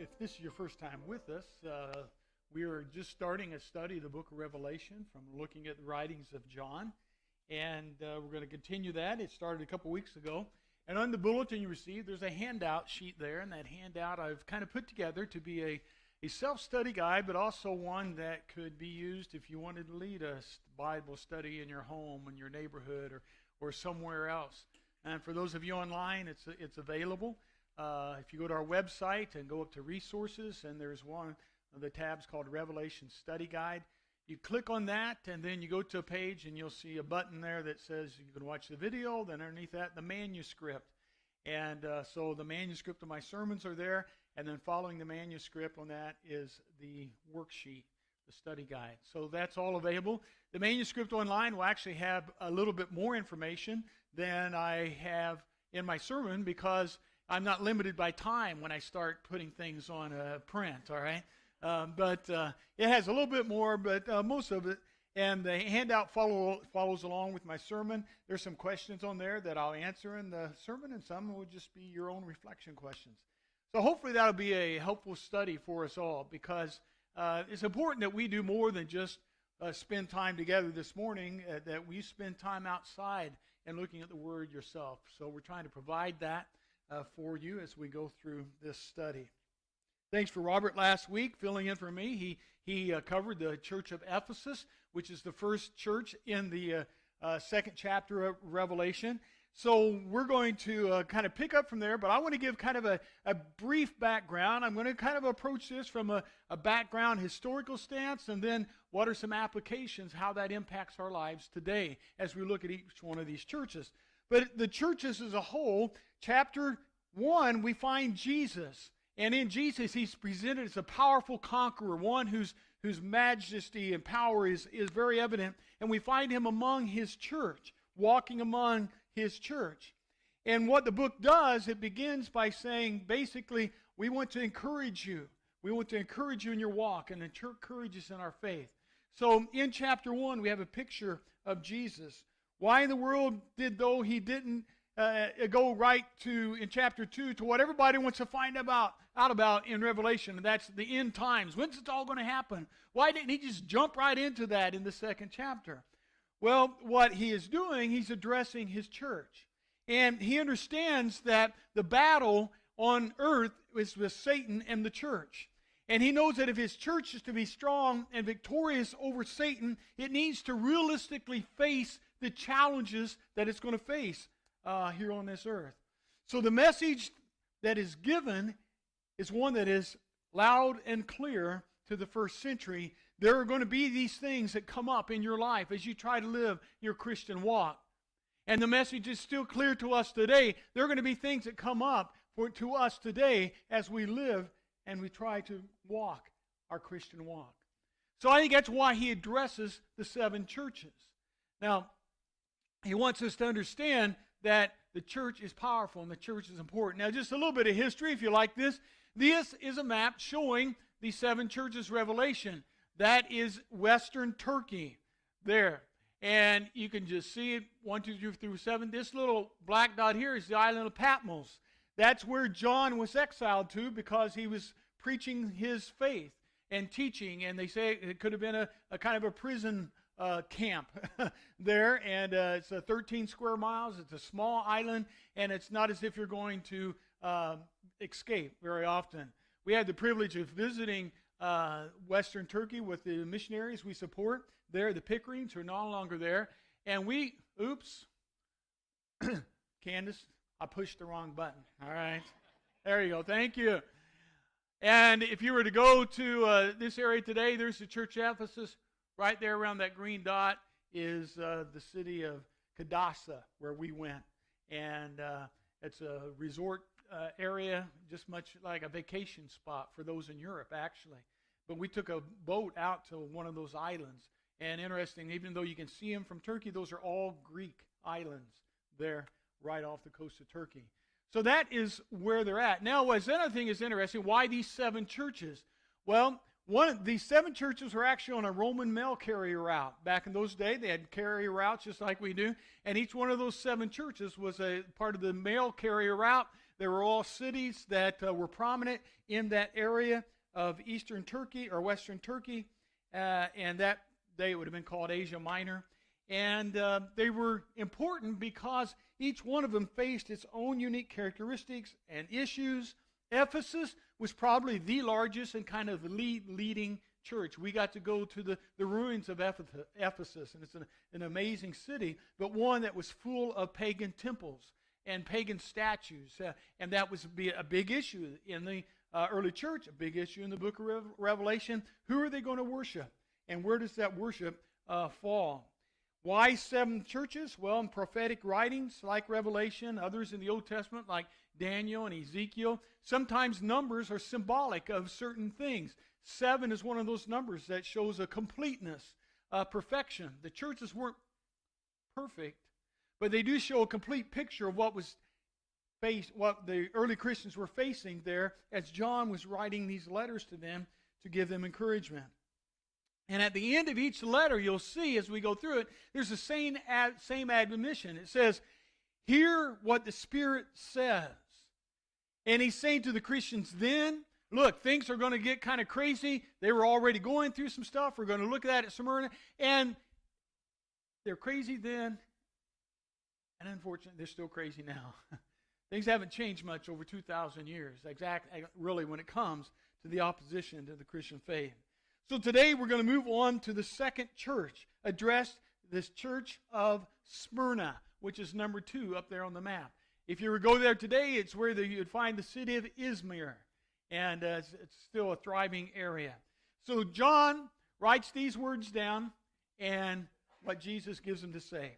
if this is your first time with us, we are just starting a study of the book of Revelation from looking at the writings of John. And we're going to continue that. It started a couple weeks ago. And on the bulletin you received, there's a handout sheet there. And that handout I've kind of put together to be a self-study guide, but also one that could be used if you wanted to lead a Bible study in your home, in your neighborhood, or somewhere else. And for those of you online, it's available. If you go to our website and go up to resources, and there's one of the tabs called Revelation Study Guide. You click on that, and then you go to a page, and you'll see a button there that says you can watch the video. Then underneath that, the manuscript. And so the manuscript of my sermons are there, and then following the manuscript on that is the worksheet, the study guide. So that's all available. The manuscript online will actually have a little bit more information than I have in my sermon, because I'm not limited by time when I start putting things on print, all right? But it has a little bit more, but most of it. And the handout follows along with my sermon. There's some questions on there that I'll answer in the sermon, and some will just be your own reflection questions. So hopefully that'll be a helpful study for us all, because it's important that we do more than just spend time together this morning, that we spend time outside and looking at the Word yourself. So we're trying to provide that for you as we go through this study. Thanks for Robert last week filling in for me. He covered the church of Ephesus, which is the first church in the second chapter of Revelation. So we're going to kind of pick up from there, but I want to give kind of a brief background. I'm going to kind of approach this from a background historical stance, and then what are some applications, how that impacts our lives today as we look at each one of these churches. But the churches as a whole, chapter 1, we find Jesus. And in Jesus, he's presented as a powerful conqueror, one whose majesty and power is very evident. And we find him among his church, walking among his church. And what the book does, it begins by saying, basically, we want to encourage you. We want to encourage you in your walk and encourage us in our faith. So in chapter 1, we have a picture of Jesus. Why in the world though he didn't go right to, in chapter 2, to what everybody wants to find out about in Revelation, and that's the end times. When's it all going to happen? Why didn't he just jump right into that in the second chapter? Well, what he is doing, he's addressing his church. And he understands that the battle on earth is with Satan and the church. And he knows that if his church is to be strong and victorious over Satan, it needs to realistically face the challenges that it's going to face here on this earth. So the message that is given is one that is loud and clear to the first century. There are going to be these things that come up in your life as you try to live your Christian walk. And the message is still clear to us today. There are going to be things that come up to us today as we live and we try to walk our Christian walk. So I think that's why he addresses the 7 churches. Now, he wants us to understand that the church is powerful and the church is important. Now, just a little bit of history, if you like this. This is a map showing the 7 churches Revelation. That is Western Turkey there. And you can just see it, 1, 2, 3 through 7. This little black dot here is the island of Patmos. That's where John was exiled to because he was preaching his faith and teaching. And they say it could have been a kind of a prison camp there, and it's 13 square miles. It's a small island, and it's not as if you're going to escape very often. We had the privilege of visiting Western Turkey with the missionaries we support there, the Pickerings, who are no longer there, and Candace, I pushed the wrong button. All right, there you go. Thank you. And if you were to go to this area today, there's the Church of Ephesus. Right there around that green dot is the city of Kadasa, where we went. And it's a resort area, just much like a vacation spot for those in Europe, actually. But we took a boat out to one of those islands. And interesting, even though you can see them from Turkey, those are all Greek islands there right off the coast of Turkey. So that is where they're at. Now, what's another thing is interesting, why these 7 churches? Well, these 7 churches were actually on a Roman mail carrier route. Back in those days, they had carrier routes just like we do. And each one of those 7 churches was a part of the mail carrier route They were all cities that were prominent in that area of eastern Turkey or western Turkey, and that day it would have been called Asia Minor. And they were important because each one of them faced its own unique characteristics and issues. Ephesus was probably the largest and kind of the leading church. We got to go to the ruins of Ephesus, and it's an amazing city, but one that was full of pagan temples and pagan statues. And that was a big issue in the early church, a big issue in the book of Revelation. Who are they going to worship? And where does that worship fall? Why 7 churches? Well, in prophetic writings like Revelation, others in the Old Testament like Daniel and Ezekiel, sometimes numbers are symbolic of certain things. 7 is one of those numbers that shows a completeness, perfection. The churches weren't perfect, but they do show a complete picture of what the early Christians were facing there as John was writing these letters to them to give them encouragement. And at the end of each letter, you'll see as we go through it, there's the same admonition. It says, hear what the Spirit says. And he's saying to the Christians then, look, things are going to get kind of crazy. They were already going through some stuff. We're going to look at that at Smyrna. And they're crazy then. And unfortunately, they're still crazy now. Things haven't changed much over 2,000 years, really, when it comes to the opposition to the Christian faith. So today we're going to move on to the second church, addressed this church of Smyrna, which is number 2 up there on the map. If you were to go there today, it's where you'd find the city of Izmir, and it's still a thriving area. So John writes these words down, and what Jesus gives him to say.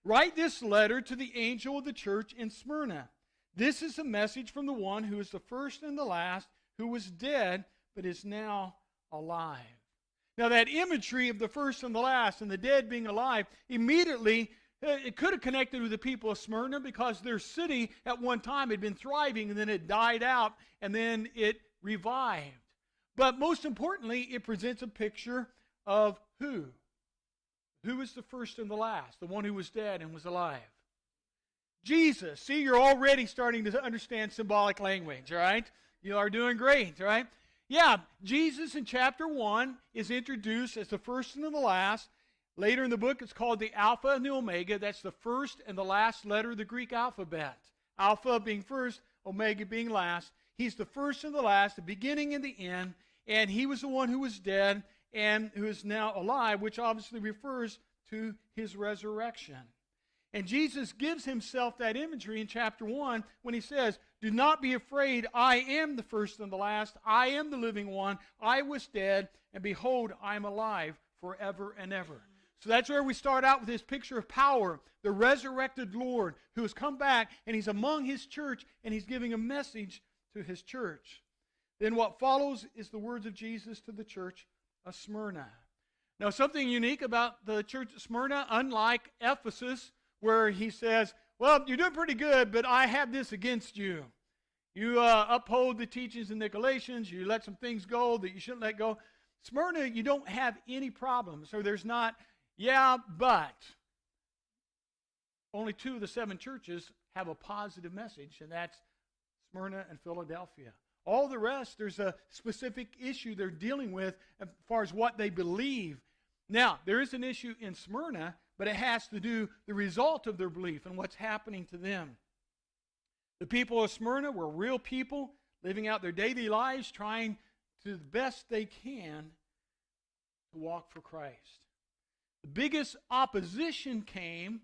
Write this letter to the angel of the church in Smyrna. This is a message from the one who is the first and the last, who was dead, but is now alive. Now that imagery of the first and the last and the dead being alive, immediately it could have connected with the people of Smyrna because their city at one time had been thriving and then it died out and then it revived. But most importantly, it presents a picture of who? Who is the first and the last? The one who was dead and was alive. Jesus. See, you're already starting to understand symbolic language, all right? You are doing great, all right? Yeah, Jesus in chapter 1 is introduced as the first and the last. Later in the book, it's called the Alpha and the Omega. That's the first and the last letter of the Greek alphabet. Alpha being first, Omega being last. He's the first and the last, the beginning and the end. And he was the one who was dead and who is now alive, which obviously refers to his resurrection. And Jesus gives himself that imagery in chapter 1 when he says, do not be afraid, I am the first and the last, I am the living one, I was dead, and behold, I am alive forever and ever. So that's where we start out with this picture of power, the resurrected Lord who has come back, and he's among his church, and he's giving a message to his church. Then what follows is the words of Jesus to the church of Smyrna. Now, something unique about the church of Smyrna, unlike Ephesus, where he says, well, you're doing pretty good, but I have this against you. You uphold the teachings of Nicolaitans. You let some things go that you shouldn't let go. Smyrna, you don't have any problems. So there's not, yeah, but. Only 2 of the 7 churches have a positive message, and that's Smyrna and Philadelphia. All the rest, there's a specific issue they're dealing with as far as what they believe. Now, there is an issue in Smyrna, but it has to do the result of their belief and what's happening to them. The people of Smyrna were real people living out their daily lives, trying to the best they can to walk for Christ. The biggest opposition came,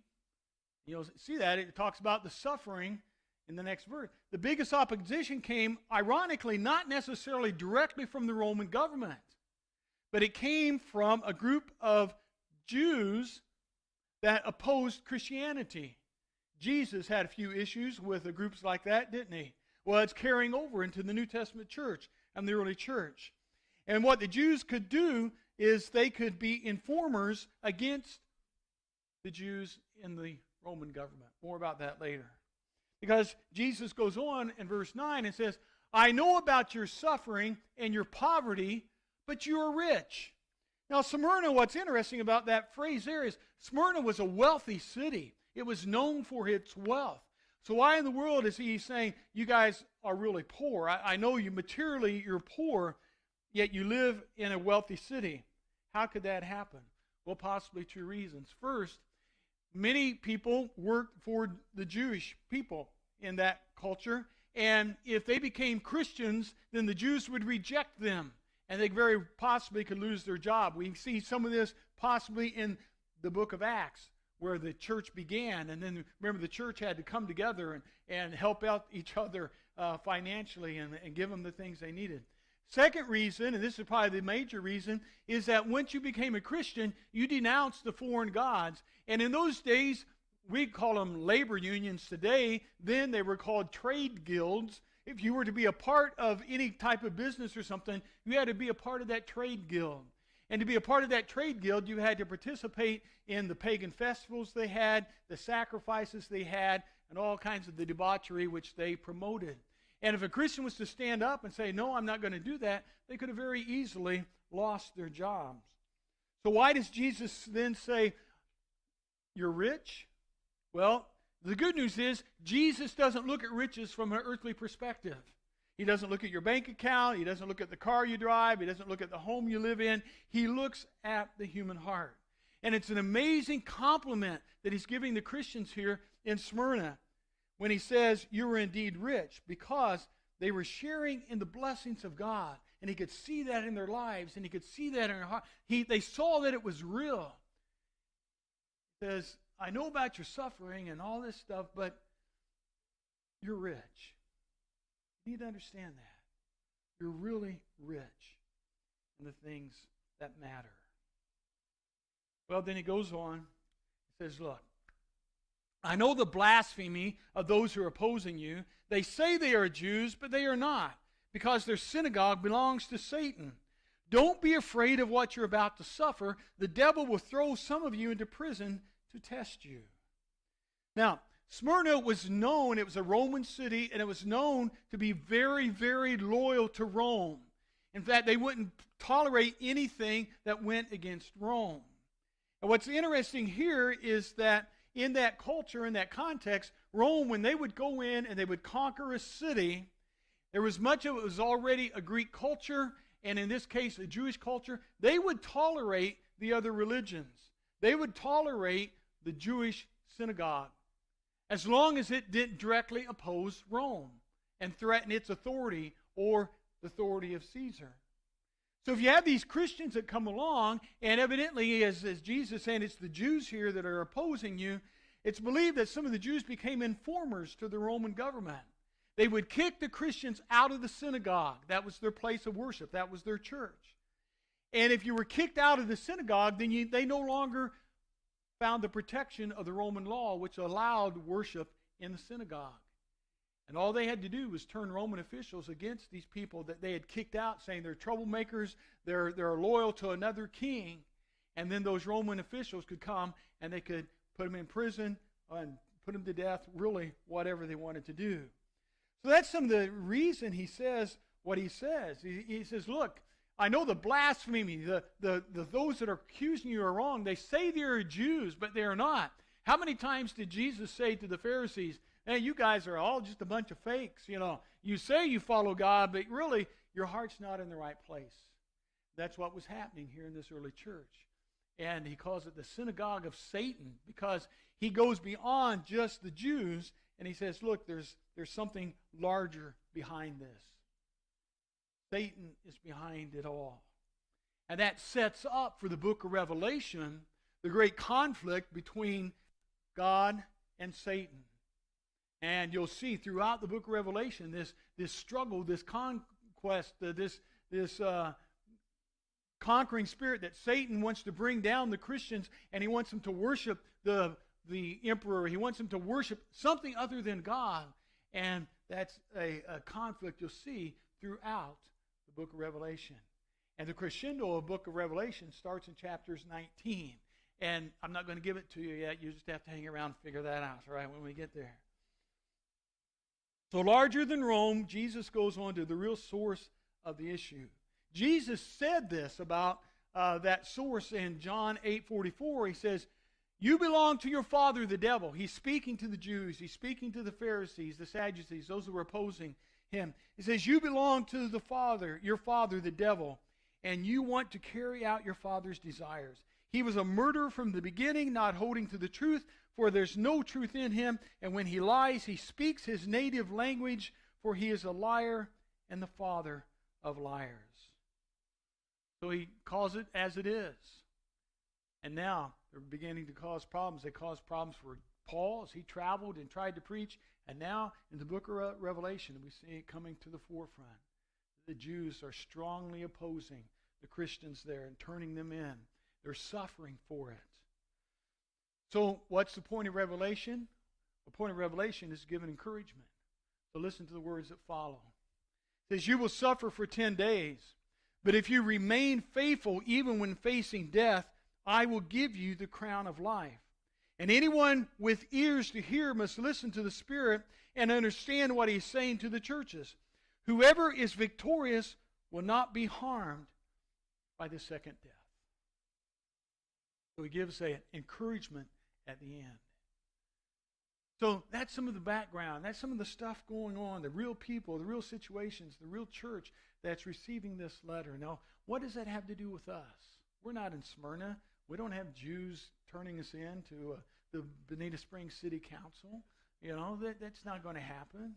you'll see that, it talks about the suffering in the next verse. The biggest opposition came, ironically, not necessarily directly from the Roman government, but it came from a group of Jews that opposed Christianity. Jesus had a few issues with groups like that, didn't he? Well, it's carrying over into the New Testament church and the early church. And what the Jews could do is they could be informers against the Jews in the Roman government. More about that later. Because Jesus goes on in verse 9 and says, I know about your suffering and your poverty, but you are rich. Now, Smyrna, what's interesting about that phrase there is Smyrna was a wealthy city. It was known for its wealth. So why in the world is he saying, you guys are really poor? I know you materially, you're poor, yet you live in a wealthy city. How could that happen? Well, possibly two reasons. First, many people worked for the Jewish people in that culture, and if they became Christians, then the Jews would reject them, and they very possibly could lose their job. We see some of this possibly in the book of Acts, where the church began, and then remember the church had to come together and help out each other financially and give them the things they needed. Second reason, and this is probably the major reason, is that once you became a Christian, you denounced the foreign gods. And in those days, we call them labor unions today. Then they were called trade guilds. If you were to be a part of any type of business or something, you had to be a part of that trade guild. And to be a part of that trade guild, you had to participate in the pagan festivals they had, the sacrifices they had, and all kinds of the debauchery which they promoted. And if a Christian was to stand up and say, no, I'm not going to do that, they could have very easily lost their jobs. So why does Jesus then say, you're rich? Well, the good news is Jesus doesn't look at riches from an earthly perspective. He doesn't look at your bank account. He doesn't look at the car you drive. He doesn't look at the home you live in. He looks at the human heart. And it's an amazing compliment that he's giving the Christians here in Smyrna when he says, you are indeed rich, because they were sharing in the blessings of God. And he could see that in their lives, and he could see that in their heart. They saw that it was real. He says, I know about your suffering and all this stuff, but you're rich. You need to understand that. You're really rich in the things that matter. Well, then he goes on. He says, look, I know the blasphemy of those who are opposing you. They say they are Jews, but they are not, because their synagogue belongs to Satan. Don't be afraid of what you're about to suffer. The devil will throw some of you into prison to test you. Now, Smyrna was known, it was a Roman city, and it was known to be very, very loyal to Rome. In fact, they wouldn't tolerate anything that went against Rome. And what's interesting here is that in that culture, in that context, Rome, when they would go in and they would conquer a city, there was much of it was already a Greek culture, and in this case, a Jewish culture. They would tolerate the other religions. They would tolerate the Jewish synagogue, as long as it didn't directly oppose Rome and threaten its authority or the authority of Caesar. So if you have these Christians that come along, and evidently, as Jesus is saying, it's the Jews here that are opposing you, it's believed that some of the Jews became informers to the Roman government. They would kick the Christians out of the synagogue. That was their place of worship. That was their church. And if you were kicked out of the synagogue, then they no longer found the protection of the Roman law, which allowed worship in the synagogue. And all they had to do was turn Roman officials against these people that they had kicked out, saying they're troublemakers, they're loyal to another king. And then those Roman officials could come and they could put them in prison and put them to death, really whatever they wanted to do. So that's some of the reason he says what he says. He says, look, I know the blasphemy, those that are accusing you are wrong. They say they are Jews, but they are not. How many times did Jesus say to the Pharisees, hey, you guys are all just a bunch of fakes. You say you follow God, but really your heart's not in the right place. That's what was happening here in this early church. And he calls it the synagogue of Satan, because he goes beyond just the Jews, and he says, look, there's something larger behind this. Satan is behind it all. And that sets up for the book of Revelation the great conflict between God and Satan. And you'll see throughout the book of Revelation this struggle, this conquest, this conquering spirit that Satan wants to bring down the Christians, and he wants them to worship the emperor. He wants them to worship something other than God. And that's a conflict you'll see throughout the book of Revelation. And the crescendo of the book of Revelation starts in chapters 19. And I'm not going to give it to you yet. You just have to hang around and figure that out, all right, when we get there. So larger than Rome, Jesus goes on to the real source of the issue. Jesus said this about that source in John 8:44. He says, You belong to your father, the devil. He's speaking to the Jews. He's speaking to the Pharisees, the Sadducees, those who were opposing him. He says, you belong to the father, your father, the devil, and you want to carry out your father's desires. He was a murderer from the beginning, not holding to the truth, for there's no truth in him. And when he lies, he speaks his native language, for he is a liar and the father of liars. So he calls it as it is. And now they're beginning to cause problems. They caused problems for Paul as he traveled and tried to preach. And now in the book of Revelation, we see it coming to the forefront. The Jews are strongly opposing the Christians there and turning them in. They're suffering for it. So what's the point of Revelation? The point of Revelation is to give an encouragement. So listen to the words that follow. It says, you will suffer for 10 days, but if you remain faithful even when facing death, I will give you the crown of life. And anyone with ears to hear must listen to the Spirit and understand what he's saying to the churches. Whoever is victorious will not be harmed by the second death. So he gives an encouragement at the end. So that's some of the background. That's some of the stuff going on, the real people, the real situations, the real church that's receiving this letter. Now, what does that have to do with us? We're not in Smyrna. We don't have Jews turning us in to the Bonita Springs City Council. You know, that's not going to happen.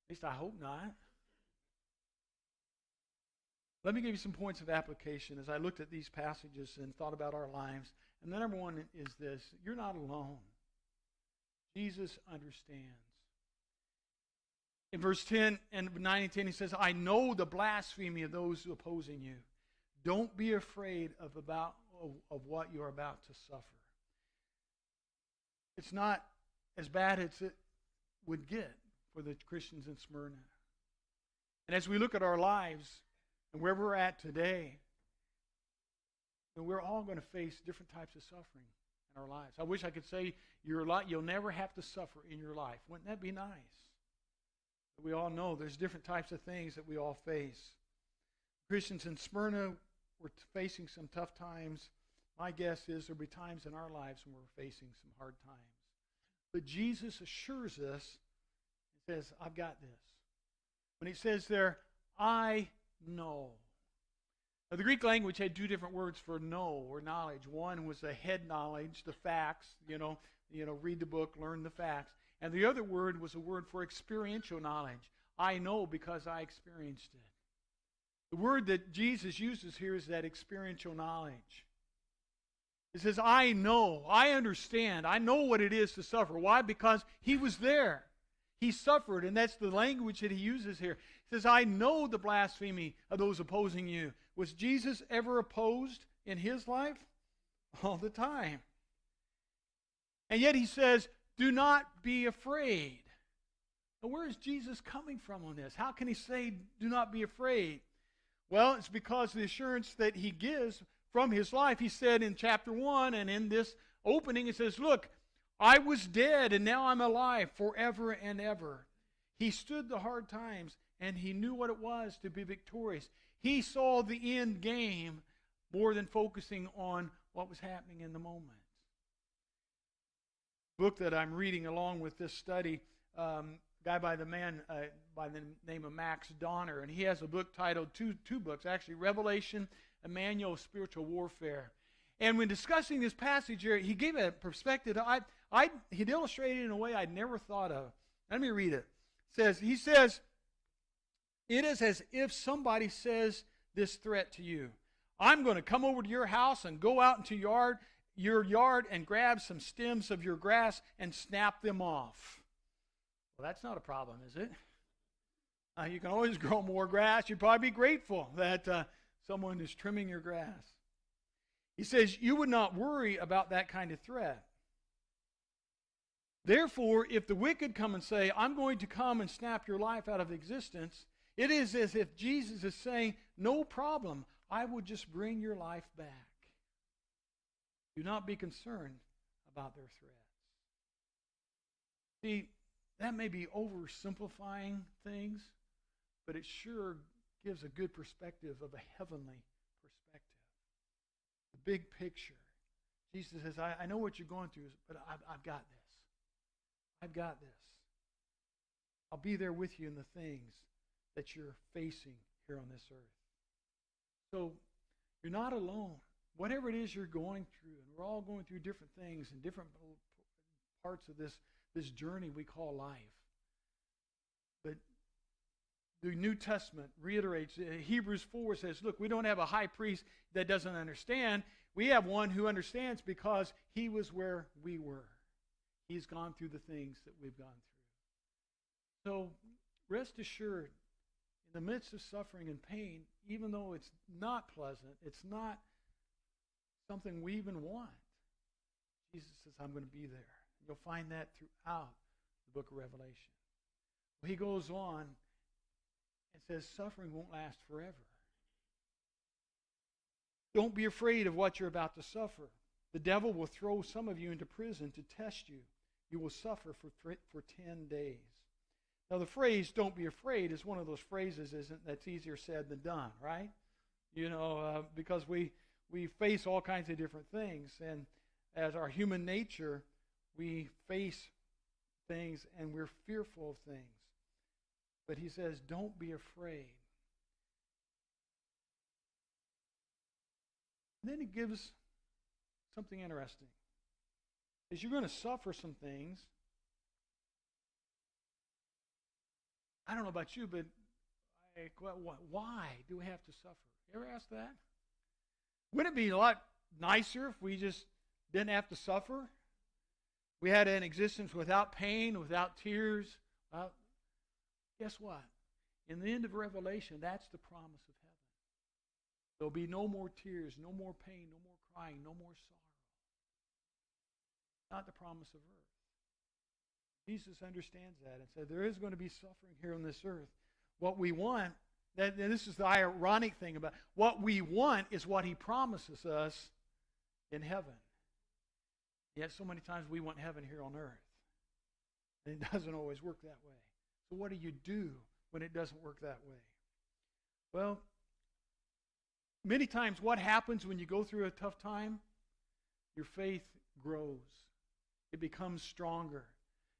At least I hope not. Let me give you some points of application as I looked at these passages and thought about our lives. And the number one is this: you're not alone. Jesus understands. In verse 10 and 9 and 10, he says, I know the blasphemy of those who opposing you. Don't be afraid of what you're about to suffer. It's not as bad as it would get for the Christians in Smyrna. And as we look at our lives and where we're at today, and we're all going to face different types of suffering in our lives. I wish I could say you'll never have to suffer in your life. Wouldn't that be nice? But we all know there's different types of things that we all face. Christians in Smyrna were facing some tough times. My guess is there'll be times in our lives when we're facing some hard times. But Jesus assures us, he says, I've got this. When he says there, I know. Now, the Greek language had two different words for know or knowledge. One was the head knowledge, the facts, read the book, learn the facts. And the other word was a word for experiential knowledge. I know because I experienced it. The word that Jesus uses here is that experiential knowledge. It says, I know, I understand, I know what it is to suffer. Why? Because he was there. He suffered, and that's the language that he uses here. He says, I know the blasphemy of those opposing you. Was Jesus ever opposed in his life? All the time. And yet he says, do not be afraid. Now, where is Jesus coming from on this? How can he say, do not be afraid? Well, it's because of the assurance that he gives from his life. He said in chapter 1 and in this opening, he says, look, I was dead and now I'm alive forever and ever. He stood the hard times and he knew what it was to be victorious. He saw the end game more than focusing on what was happening in the moment. Book that I'm reading along with this study, guy by the name of Max Donner, and he has a book titled, two books actually, Revelation, a Manual of Spiritual Warfare. And when discussing this passage here, he gave a perspective he'd illustrated in a way I'd never thought of. Let me read it. He says, it is as if somebody says this threat to you. I'm going to come over to your house and go out into your yard and grab some stems of your grass and snap them off. Well, that's not a problem, is it? You can always grow more grass. You'd probably be grateful that someone is trimming your grass. He says, you would not worry about that kind of threat. Therefore, if the wicked come and say, I'm going to come and snap your life out of existence, it is as if Jesus is saying, no problem, I will just bring your life back. Do not be concerned about their threats. See, that may be oversimplifying things, but it sure gives a good perspective of a heavenly perspective. The big picture. Jesus says, I know what you're going through, but I've got this. I've got this. I'll be there with you in the things that you're facing here on this earth. So you're not alone. Whatever it is you're going through, and we're all going through different things in different parts of this journey we call life. But the New Testament reiterates, Hebrews 4 says, look, we don't have a high priest that doesn't understand. We have one who understands because he was where we were. He's gone through the things that we've gone through. So rest assured, in the midst of suffering and pain, even though it's not pleasant, it's not something we even want, Jesus says, I'm going to be there. You'll find that throughout the book of Revelation. He goes on and says, suffering won't last forever. Don't be afraid of what you're about to suffer. The devil will throw some of you into prison to test you. You will suffer for 10 days. Now the phrase, don't be afraid, is one of those phrases, that's easier said than done, right? Because we face all kinds of different things. And as our human nature, we face things and we're fearful of things. But he says, don't be afraid. And then he gives something interesting. Is you're going to suffer some things. I don't know about you, but why do we have to suffer? You ever ask that? Wouldn't it be a lot nicer if we just didn't have to suffer? We had an existence without pain, without tears. Guess what? In the end of Revelation, that's the promise of heaven. There'll be no more tears, no more pain, no more crying, no more sorrow. Not the promise of earth. Jesus understands that and said there is going to be suffering here on this earth. What we want, and this is the ironic thing about what we want is what he promises us in heaven. Yet so many times we want heaven here on earth. And it doesn't always work that way. So what do you do when it doesn't work that way? Well, many times what happens when you go through a tough time? Your faith grows. It becomes stronger.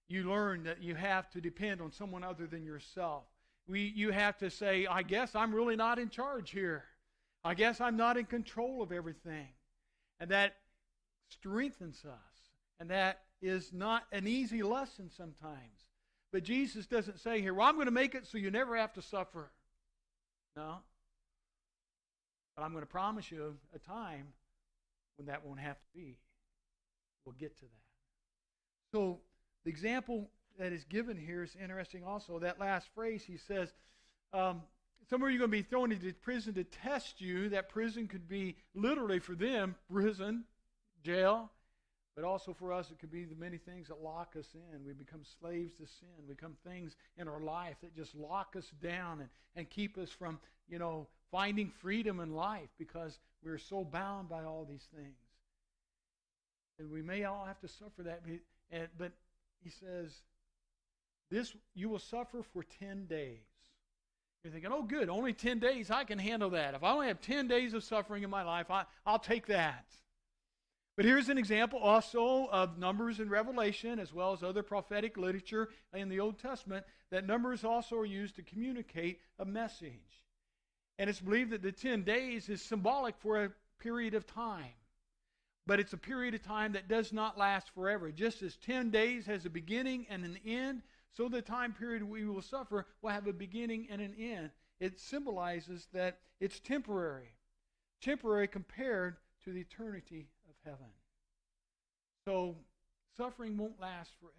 You learn that you have to depend on someone other than yourself. You have to say, I guess I'm really not in charge here. I guess I'm not in control of everything. And that strengthens us. And that is not an easy lesson sometimes. But Jesus doesn't say here, well, I'm going to make it so you never have to suffer. No. But I'm going to promise you a time when that won't have to be. We'll get to that. So the example that is given here is interesting also. That last phrase, he says, somewhere you're going to be thrown into prison to test you. That prison could be literally for them, prison, jail. But also for us, it could be the many things that lock us in. We become slaves to sin. We become things in our life that just lock us down and keep us from, finding freedom in life because we're so bound by all these things. And we may all have to suffer that. But he says, this you will suffer for 10 days. You're thinking, oh, good, only 10 days, I can handle that. If I only have 10 days of suffering in my life, I'll take that. But here's an example also of numbers in Revelation, as well as other prophetic literature in the Old Testament, that numbers also are used to communicate a message. And it's believed that the 10 days is symbolic for a period of time. But it's a period of time that does not last forever. Just as 10 days has a beginning and an end, so the time period we will suffer will have a beginning and an end. It symbolizes that it's temporary. Temporary compared to the eternity of heaven. So suffering won't last forever.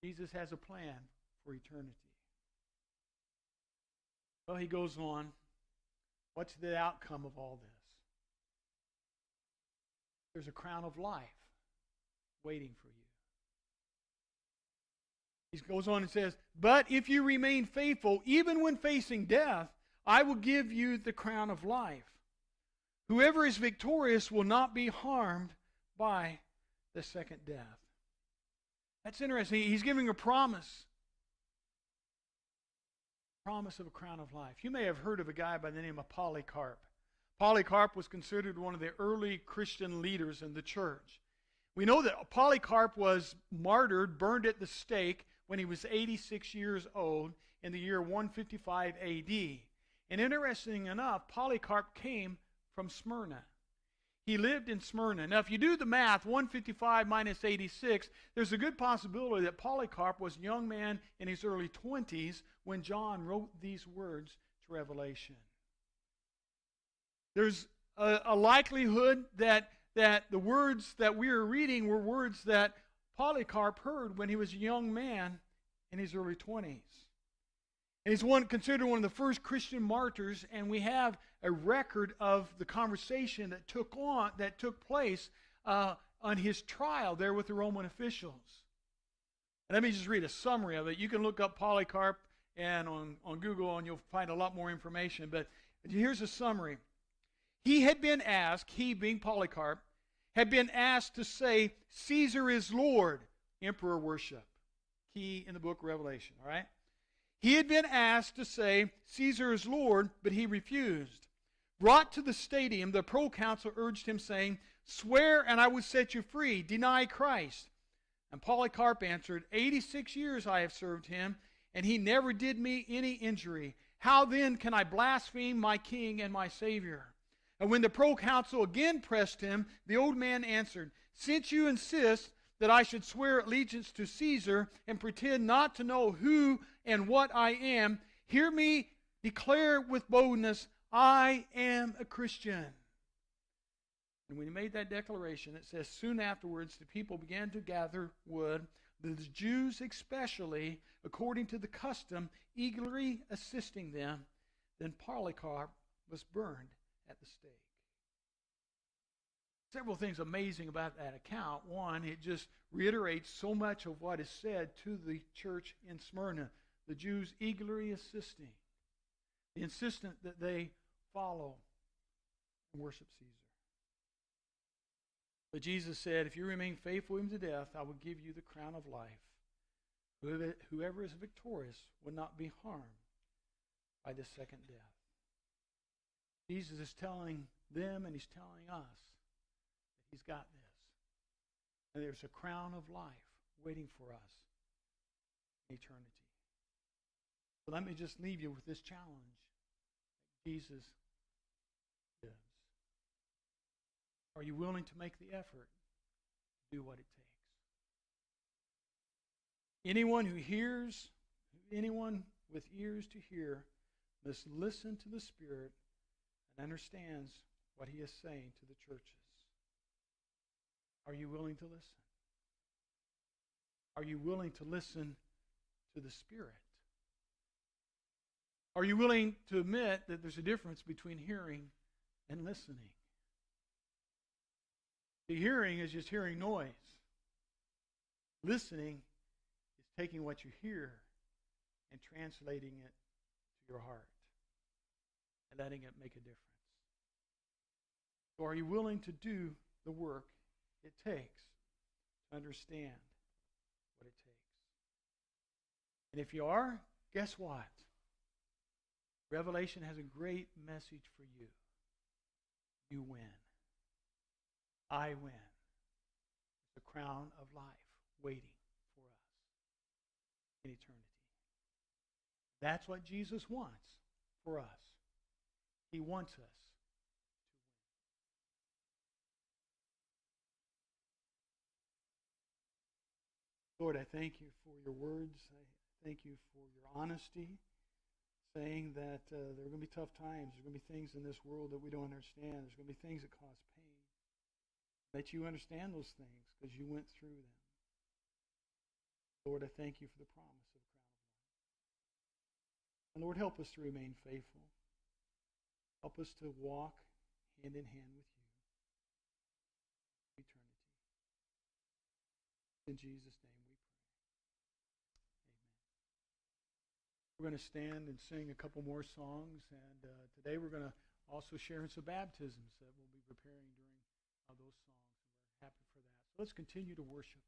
Jesus has a plan for eternity. Well, he goes on. What's the outcome of all this? There's a crown of life waiting for you. He goes on and says, but if you remain faithful, even when facing death, I will give you the crown of life. Whoever is victorious will not be harmed by the second death. That's interesting. He's giving a promise. Promise of a crown of life. You may have heard of a guy by the name of Polycarp. Polycarp was considered one of the early Christian leaders in the church. We know that Polycarp was martyred, burned at the stake, when he was 86 years old in the year 155 AD. And interesting enough, Polycarp came from Smyrna. He lived in Smyrna. Now, if you do the math, 155 minus 86, there's a good possibility that Polycarp was a young man in his early 20s when John wrote these words to Revelation. There's a likelihood that the words that we are reading were words that Polycarp heard when he was a young man in his early 20s. And he's considered one of the first Christian martyrs, and we have a record of the conversation that took place on his trial there with the Roman officials. And let me just read a summary of it. You can look up Polycarp and on Google, and you'll find a lot more information. But here's a summary. He being Polycarp, had been asked to say, "Caesar is Lord," emperor worship. Key in the book of Revelation, all right? He had been asked to say, "Caesar is Lord," but he refused. Brought to the stadium, the proconsul urged him, saying, "Swear, and I will set you free. Deny Christ." And Polycarp answered, 86 years I have served him, and he never did me any injury. How then can I blaspheme my king and my Savior? And when the proconsul again pressed him, the old man answered, "Since you insist that I should swear allegiance to Caesar and pretend not to know who and what I am, hear me declare with boldness, I am a Christian." And when he made that declaration, it says, soon afterwards the people began to gather wood, the Jews especially, according to the custom, eagerly assisting them. Then Polycarp was burned at the stake. Several things amazing about that account. One, it just reiterates so much of what is said to the church in Smyrna. The Jews eagerly assisting, the insistent that they follow and worship Caesar. But Jesus said, if you remain faithful even to death, I will give you the crown of life. Whoever is victorious will not be harmed by the second death. Jesus is telling them and he's telling us that he's got this. And there's a crown of life waiting for us in eternity. So let me just leave you with this challenge. Jesus lives. Are you willing to make the effort to do what it takes? Anyone with ears to hear must listen to the Spirit and understands what he is saying to the churches. Are you willing to listen? Are you willing to listen to the Spirit? Are you willing to admit that there's a difference between hearing and listening? The hearing is just hearing noise. Listening is taking what you hear and translating it to your heart and letting it make a difference. So are you willing to do the work it takes to understand what it takes? And if you are, guess what? Revelation has a great message for you. You win. I win. The crown of life waiting for us in eternity. That's what Jesus wants for us. He wants us to win. Lord, I thank you for your words. I thank you for your honesty, saying that there are going to be tough times. There are going to be things in this world that we don't understand. There's going to be things that cause pain. That you understand those things because you went through them. Lord, I thank you for the promise of a crown of life. And Lord, help us to remain faithful. Help us to walk hand in hand with you in eternity. In Jesus' name we pray. Amen. We're going to stand and sing a couple more songs, and today we're going to also share some baptisms that we'll be preparing during those songs. We're happy for that. So let's continue to worship.